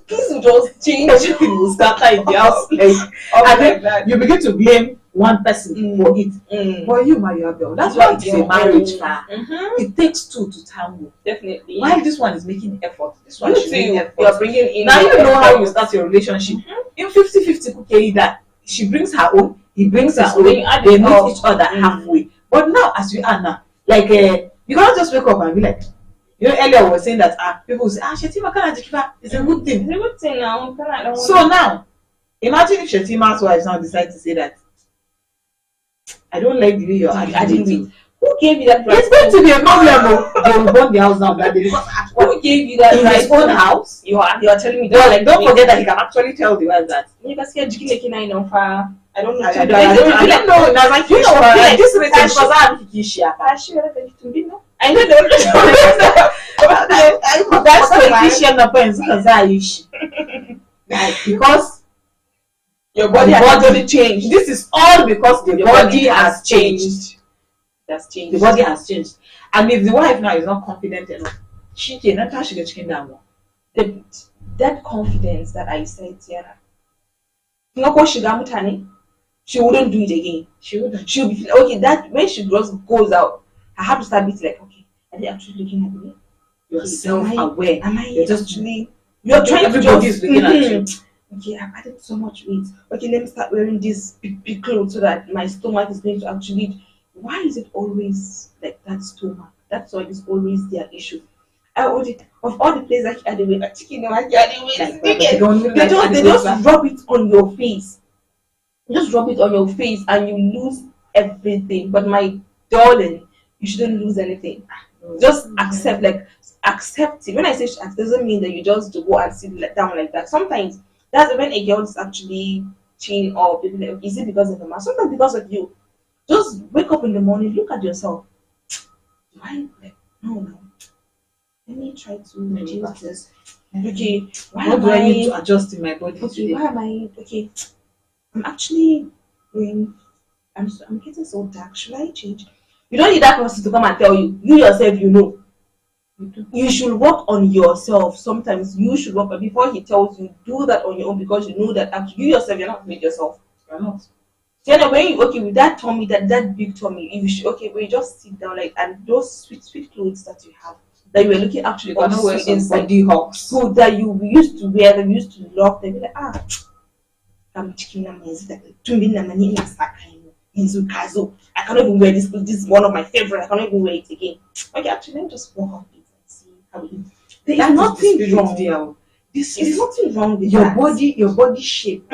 things will just change. Everything will scatter in the house. And then you begin to blame one person for it. But you, my girl, that's why it's a marriage. It takes two to tango. Definitely. While this one is making effort, this one should make effort. You're bringing in. Now you know how you start your relationship. In 50-50 cookie, that she brings her own, he brings his own. They meet each other halfway. But now, as we are now, like you can't just wake up and be like. You know, earlier we were saying that people will say, Shetima Kana it's a good thing. It's a good thing now. So now, imagine if Shetima's wives now decide to say that I don't like the way you're adding with. Who gave you that right? It's going to be a problem. They will burn the house down that day. Who gave you that in right? his own house? You are telling me that. Like, don't forget that he can actually tell the wife that. You can see a jikin I know for. I don't know. I don't know. Now, like, you know, like this is because I'm Kikishia. I know that's the Kikishia because your body has changed. This is all because the body has changed. That's changed. The body has changed. And if the wife now is not confident enough, she can get chicken down. the that confidence that I said, yeah, you know, she wouldn't do it again. She'll be okay. That when she just goes out, I have to start being like, okay, are they actually looking at me? You're Okay, self-aware. Am I You're just actually? You're trying to everybody's just looking at you. Okay, I've added so much weight. Okay, let me start wearing this big clothes so that my stomach is going to actually. Why is it always like that stomach? That's why it's always their issue. I already of all the places that you add away, like chicken, like Like, they like just rub it on your face. Just rub it on your face and you lose everything. But my darling, you shouldn't lose anything. Just accept, like accept it. When I say accept, doesn't mean that you just go and sit down like that. Sometimes that's when a girl is actually chain or people like, is it because of the man? Sometimes because of you. Just wake up in the morning, look at yourself. Why like no. Let me try to reduce this. Okay, why What am do I I need to adjust in my body okay? today? Why am I okay? I'm actually going. I'm getting so dark. Should I change? You don't need that person to come and tell you. You yourself, you know. You should work on yourself. Sometimes you should work before he tells you. Do that on your own because you know that actually you yourself you're not with yourself. You're not. So anyway, okay with that tummy, that big tummy, you should okay. We just sit down like and those sweet clothes that you have that you were looking actually You cannot wear sweet some inside. body hawks. So that you used to wear them, used to love them. You're like I'm chicken na mani na I cannot even wear this. This is one of my favorite. I cannot even wear it again. Okay, actually, let me just walk on it and see how it is. There is nothing wrong. This There's is nothing wrong with your that. body. Your body shape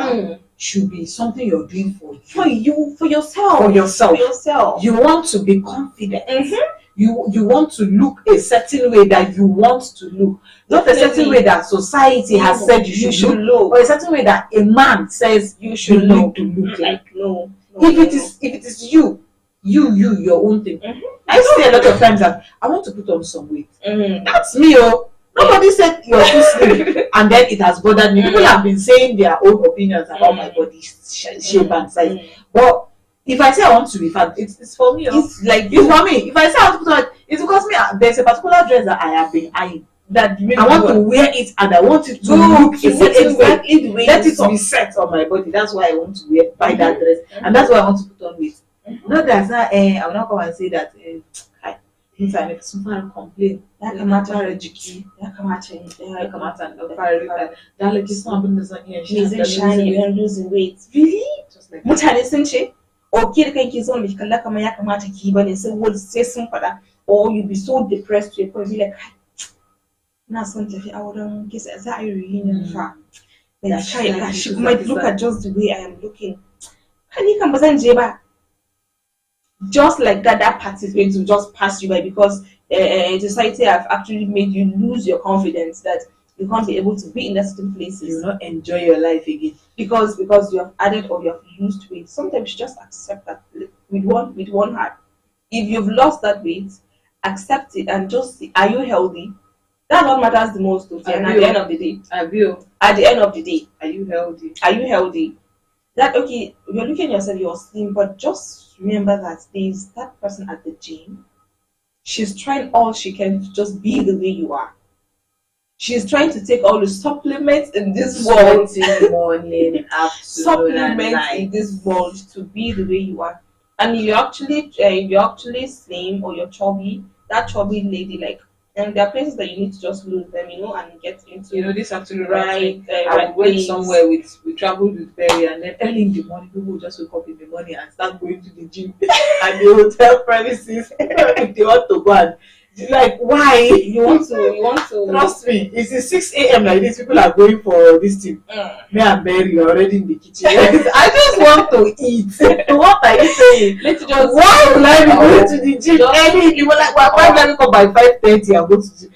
should be something you're doing for you. For yourself. For yourself. For yourself. You want to be confident. Mm-hmm. You want to look a certain way that you want to look, not a certain way that society has said you should look, or a certain way that a man says you should look to look like. No. If it is you your own thing. I see a lot of times that I want to put on some weight. That's me. Oh, nobody said you're too slim, and then it has bothered me. People have been saying their own opinions about my body shape and size, but if I say I want to be fat, it's for me. It's like It's for me. If I say I want to put on, it's because me. There's a particular dress that I have been eyeing. that I want to wear it, and I want it to look a certain way. exactly the way Let you it saw. be set on my body. That's why I want to buy that dress, and that's why I want to put on weight. Not that I will not come and say that. Inside make someone complain. Ya kamata da jiki. Ya kamata Da fara rika. Da like it's not abin da zan iya me zan sha ne when losing weight. Really? Just like Mutane sun ce okay da kanki zo miki kalla kamar ya kamata ki bane sai sun faɗa or you be so depressed to a point be like na son tafi auren kisa za a yi reunion fa. Gashi kuma look at just the way I am looking. Kani kan ba zan je ba. Just like that party is going to just pass you by because society have actually made you lose your confidence that you can't be able to be in that certain places. you will not enjoy your life again because you have added or you have used weight. Sometimes you just accept that with one heart. If you've lost that weight, accept it and just see, are you healthy? That's what matters the most. And at the end of the day, are you healthy? Are you healthy? That okay, you're looking at yourself, you're slim, but just remember that there's that person at the gym. She's trying all she can to just be the way you are. She's trying to take all the supplements in this world, morning, afternoon, supplements in this world to be the way you are. And you're actually slim or you're chubby, that chubby lady, like, and there are places that you need to just lose them, and get into. This actually right. I went somewhere we traveled with Berry, and then early in the morning, people just wake up in the morning and start going to the gym and the hotel premises. They want to go and like, why? You want to trust me. It's 6 a.m. like this. People are going for this thing. Me and Berry are already in the kitchen. I just want to eat. What are you saying? Why will I be going to the gym early? You were like, why do I wake up by 5:30 and go to the gym?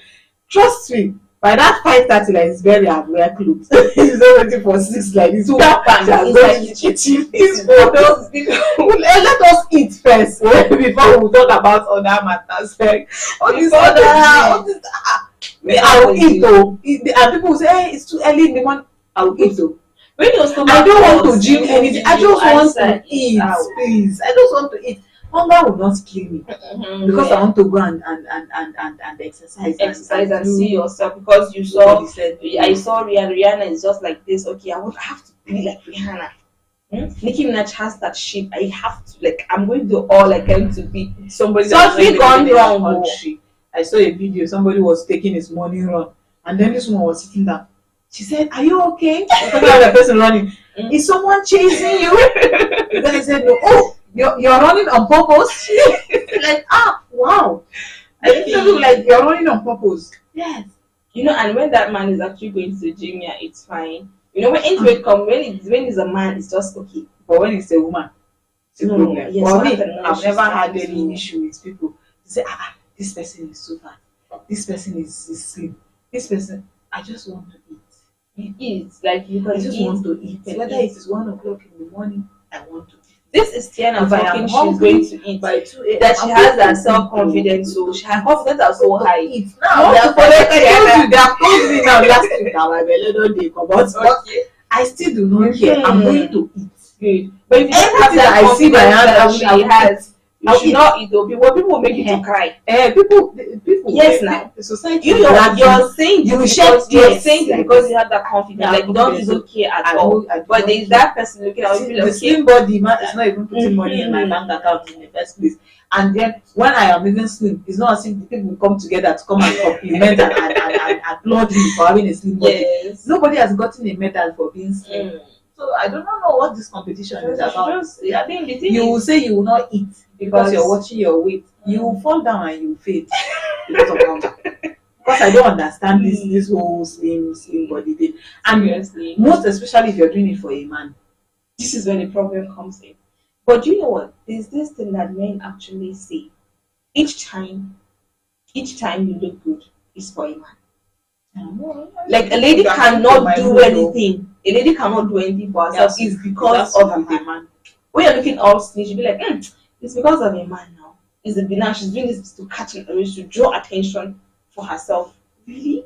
Trust me. By that 5:30, like it's very hard wear clothes. He's not waiting for 6 like this. Just go to the kitchen. It's for those people. Let us eat first before we talk about other matters. Like, all this I will eat though. And people will say, hey, it's too early in the morning. I will eat though. When your stomach I don't want to gym anything. I just want to eat, out. please. I just want to eat. hunger will not kill me because I want to go and exercise and do see yourself, because you saw. nobody said I saw Rihanna is just like this. Okay, I have to be like Rihanna. Nicki Minaj has that shape. I have to, like, I'm going to do all I can to be. somebody So that was we not gone even in our wrong. country. I saw a video, somebody was taking his morning run, and then this one was sitting down. She said, "Are you okay?" I'm talking about the person running. Is someone chasing you? The guy said, "No." "Oh, you're running on purpose?" Like, wow. I didn't know, like, you're running on purpose. Yes. You know, and when that man is actually going to the gym, yeah, it's fine. You know, when intimate come, when it's a man, it's just okay. But when it's a woman, it's a No, problem. yes, For one me, of the I've never had issues any too. issue with people. They say, this person is so fat. This person is slim. This person, I just want to eat. You eat, like, you can I just eat, want to eat. you can Whether eat. it is 1 o'clock in the morning, I want to eat. This is Tiana If I am talking, she's hungry going to eat. by 2 a.m., That she I'm has going that to self-confidence, so her confidence are so high. eat. Now, Not they have to told follow you, they have told me now last week that my belly don't dey comot, but I still do not care. I'm going to eat. Good. But if you don't have Anything that I see my confidence hand, that I she will has, you I'll should eat. not eat. Though people will make you to cry. People. Yes, now. The society. You're saying you this shed because you're tears saying this like because this. you have that confidence. Yeah, Like, you don't confidence. even care at I all. do But not there is care. that person looking at you, See, feel the okay. slim body man is not even putting money in my bank account in the first place. And then when I am even slim, it's not as if the people come together to come and compliment and applaud me for having a slim body. Yes. Nobody has gotten a medal for being slim. So I don't know what this competition is about. I think the thing You will is, say you will not eat because you're watching your weight. You will fall down and you will faint because of hunger. Because I don't understand this whole slim body thing. And seriously, most especially if you're doing it for a man. this is when the problem comes in. But you know what? There's this thing that men actually say. Each time you look good is for a man. Like, a lady cannot do anything. A lady cannot do anything for herself. It's because of a man. When you're looking all slim, you'll be like, it's because of a man now. It's a now she's doing this to catch an image, to draw attention for herself. Really?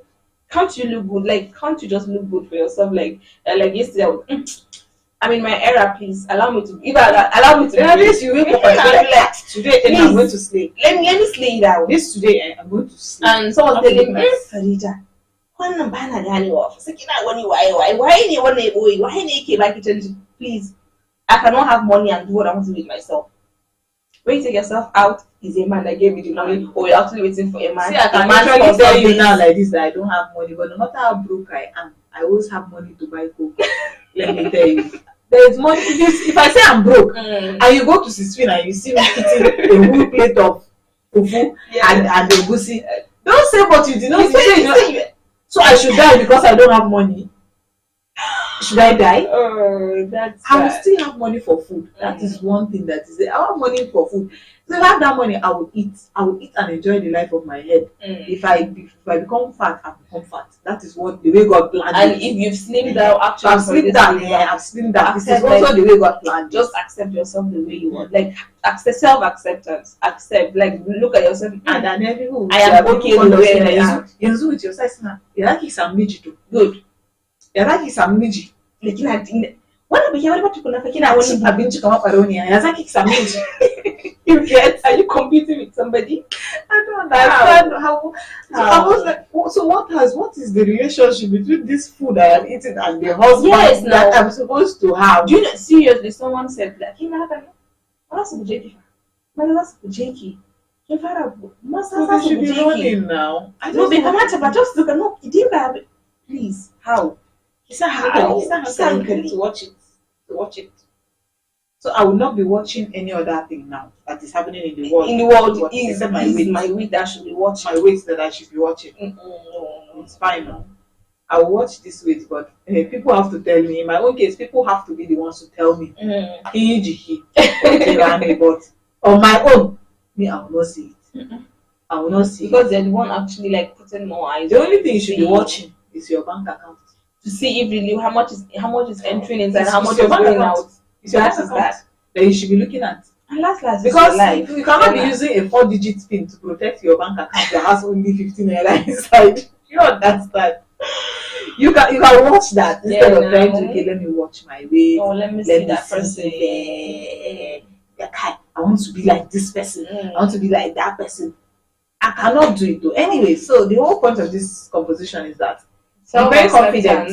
Can't you look good? Like, can't you just look good for yourself? Like yesterday, I was, I'm in my era, please allow me to. Allow me to. At least you wake up and be like, today I'm going to sleep. Let me slay it out. This today I'm going to sleep. And someone telling me, Farida, wannan ba na ganewa fa sai kina wani waye ne wannan boye waye ne yake baki canji. Please, I cannot have money and do what I want to do with myself. When you take yourself out, is a man that gave you the money, or you're actually waiting for a man. See, I can literally tell you now like this that I don't have money, but no matter how broke I am, I always have money to buy coke. Let me tell you. There is money. If I say I'm broke and you go to Siswin and you see me eating a whole plate of fufu and egusi, don't say but you did not say. So I should die because I don't have money. Should I die? Oh, that's I will still have money for food. That is one thing that is there. I have money for food. So if I have that money, I will eat. I will eat and enjoy the life of my head. If I become fat, I become fat. That is what the way God planned. And if you've slimmed down, actually, I've slimmed down. I've slimmed down. This is also the way God planned. Just accept yourself the way you want. Like, self-acceptance. Accept. Like, look at yourself. And then everyone I am okay with the way I am. Yanzu with your size now. You like some miji too. Good. You like some miji. Wani bai yawar mata kuna fa kina Wani abinci kamar ɓarauniya. Ya zaki same miji. You get? Are you competing with somebody? I don't understand how. So I was like, so what is the relationship between this food I am eating and the husband that I'm supposed to have? Do you know, seriously, someone said that, wala su guje ki fa. Wala su guje ki. Kin fara masa za So su they should be guje ki. running now. No, bai kamata ba, just look at, no, idin ba. Please, how? To watch it. So I will not be watching any other thing now that is happening in the world. In the world is my weight that I should be watching. My weight that I should be watching. No. It's fine now. I will watch this weight, but people have to tell me. In my own case, people have to be the ones to tell me. But on my own, me, I will not see it. I will not see because it. they're the one actually like putting more eyes. The only thing you should be watching is your bank account. To see if really how much is entering inside and how much is your bank going account. out. It's your bank account that you should be looking at. And last Because you cannot be using a 4-digit pin to protect your bank account that has only 15 naira inside. You understand? You can watch that instead of trying to let me watch my way. Oh, let me see that person. I want to be like this person. I want to be like that person. I cannot do it though. Anyway, so the whole point of this composition is that be very confident,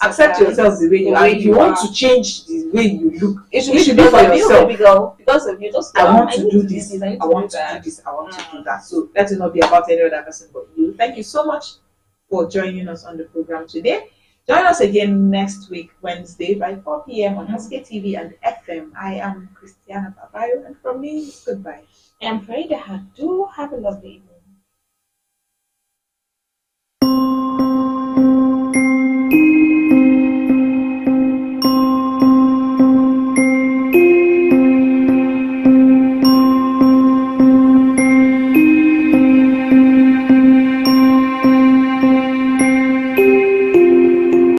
accept yourself the way you are. If you want to change the way you look, it should be for yourself. Because of you, just I want to do this. I want to do this. I want to do that. So let it not be about any other person but you. Thank you so much for joining us on the program today. Join us again next week, Wednesday, by 4 p.m. on Haske TV and FM. I am Christiana Babayo, and from me, goodbye. I'm afraid I do have a lovely evening.